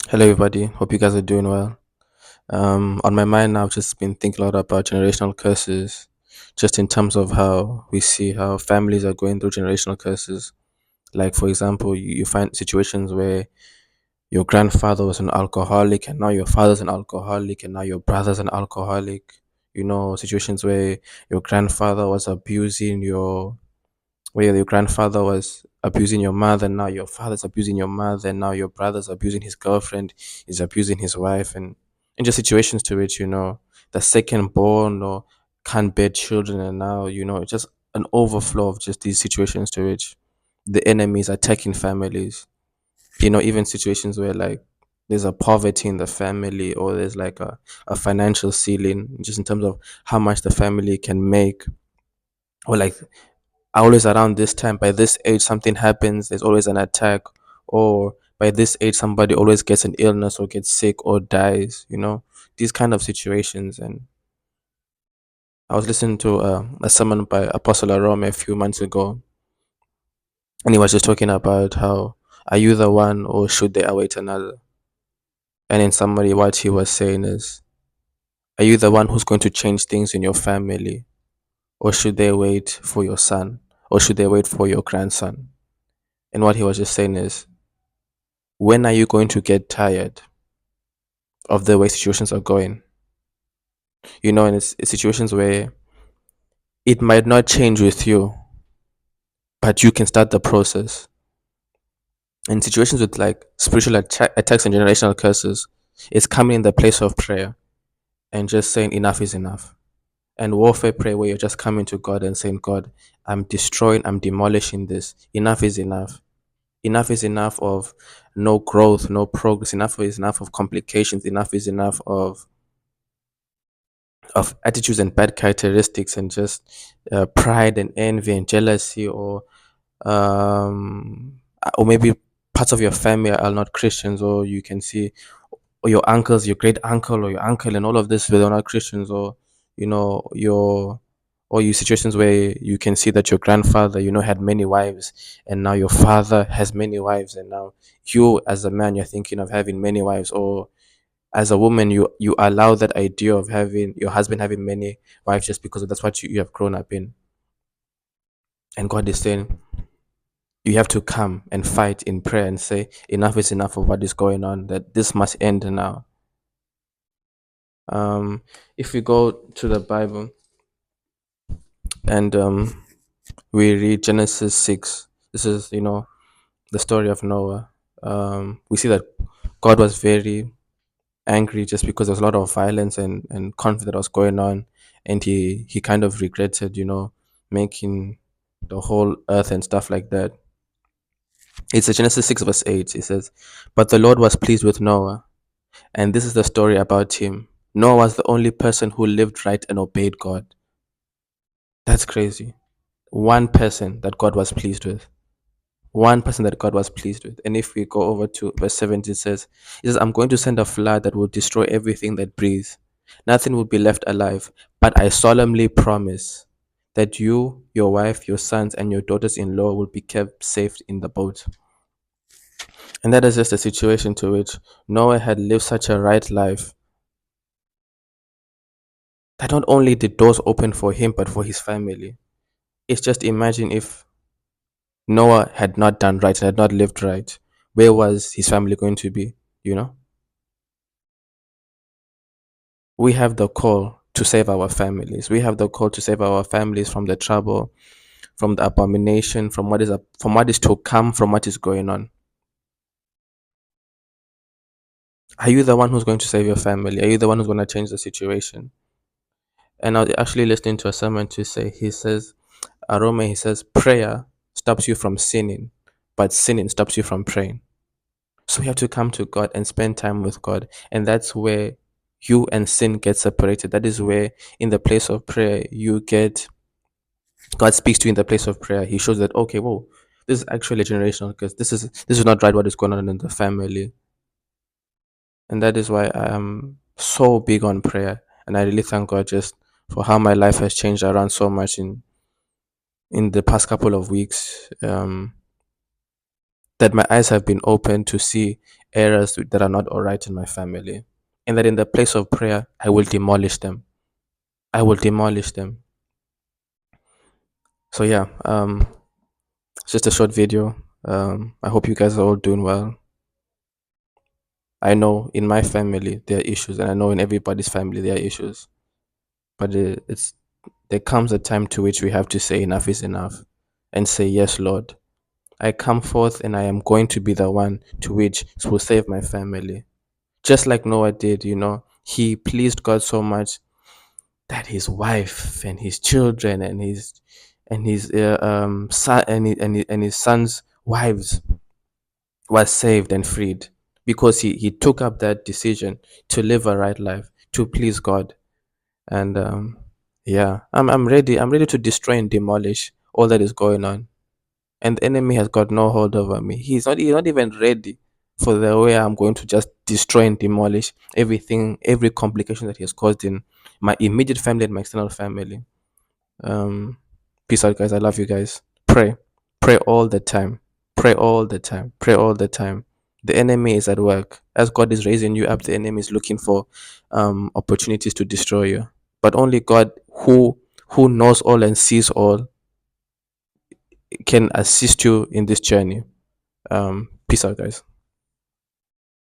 Hello, everybody. Hope you guys are doing well. On my mind now, I've just been thinking a lot about generational curses, just in terms of how we see how families are going through generational curses. Like, for example, you find situations where your grandfather was an alcoholic, and now your father's an alcoholic, and now your brother's an alcoholic. Situations where your grandfather was abusing where your grandfather was abusing your mother, now your father's abusing your mother, and now your brother's abusing his girlfriend, is abusing his wife, and just situations to which, the second born or can't bear children, and now, it's just an overflow of just these situations to which the enemy is attacking families. Even situations where like there's a poverty in the family, or there's like a financial ceiling, just in terms of how much the family can make, or like always around this time, by this age something happens, there's always an attack, or by this age somebody always gets an illness or gets sick or dies, these kind of situations. And I was listening to a sermon by Apostle Arome a few months ago, and he was just talking about how, are you the one or should they await another? And in summary, what he was saying is, are you the one who's going to change things in your family, or should they wait for your son, or should they wait for your grandson? And what he was just saying is, when are you going to get tired of the way situations are going? And it's situations where it might not change with you, but you can start the process. In situations with like spiritual attacks and generational curses, it's coming in the place of prayer and just saying enough is enough. And warfare prayer, where you're just coming to God and saying, God, I'm destroying, I'm demolishing this. Enough is enough. Enough is enough of no growth, no progress. Enough is enough of complications. Enough is enough of attitudes and bad characteristics, and just pride and envy and jealousy, or maybe parts of your family are not Christians, or you can see, or your uncles, your great uncle or your uncle, and all of this, they're not Christians, or your, or you situations where you can see that your grandfather, had many wives, and now your father has many wives, and now you as a man, you're thinking of having many wives, or as a woman, you allow that idea of having your husband having many wives just because that's what you have grown up in. And God is saying, you have to come and fight in prayer and say enough is enough of what is going on, that this must end now. If we go to the Bible, and we read Genesis 6, this is, the story of Noah. We see that God was very angry just because there was a lot of violence and conflict that was going on, and he kind of regretted, making the whole earth and stuff like that. It's a Genesis 6 verse 8. It says, but the Lord was pleased with Noah, and this is the story about him. Noah was the only person who lived right and obeyed God. That's crazy. One person that God was pleased with. One person that God was pleased with. And if we go over to verse 17, it says, I'm going to send a flood that will destroy everything that breathes. Nothing will be left alive. But I solemnly promise that you, your wife, your sons, and your daughters in law will be kept safe in the boat. And that is just a situation to which Noah had lived such a right life that not only did doors open for him, but for his family. It's just, imagine if Noah had not done right and had not lived right. Where was his family going to be? You know? We have the call to save our families. We have the call to save our families from the trouble, from the abomination, from what is to come, from what is going on. Are you the one who's going to save your family? Are you the one who's going to change the situation? And I was actually listening to a sermon to say, he says, prayer stops you from sinning, but sinning stops you from praying. So you have to come to God and spend time with God. And that's where you and sin get separated. That is where, in the place of prayer, God speaks to you in the place of prayer. He shows that, okay, whoa, this is actually generational, because this is not right what is going on in the family. And that is why I am so big on prayer. And I really thank God just for how my life has changed around so much in the past couple of weeks. That my eyes have been opened to see areas that are not all right in my family, and that in the place of prayer, I will demolish them. I will demolish them. So yeah, it's just a short video. I hope you guys are all doing well. I know in my family there are issues, and I know in everybody's family there are issues. But it's there comes a time to which we have to say enough is enough, and say yes, Lord. I come forth, and I am going to be the one to which will save my family, just like Noah did. He pleased God so much that his wife and his children and his son and his sons' wives was saved and freed because he took up that decision to live a right life, to please God. And yeah, I'm ready. I'm ready to destroy and demolish all that is going on. And the enemy has got no hold over me. He's not even ready for the way I'm going to just destroy and demolish everything, every complication that he has caused in my immediate family and my external family. Um, Peace out, guys. I love you guys. Pray, pray all the time. Pray all the time. Pray all the time. The enemy is at work. As God is raising you up, the enemy is looking for opportunities to destroy you. But only God, who knows all and sees all, can assist you in this journey. Peace out, guys.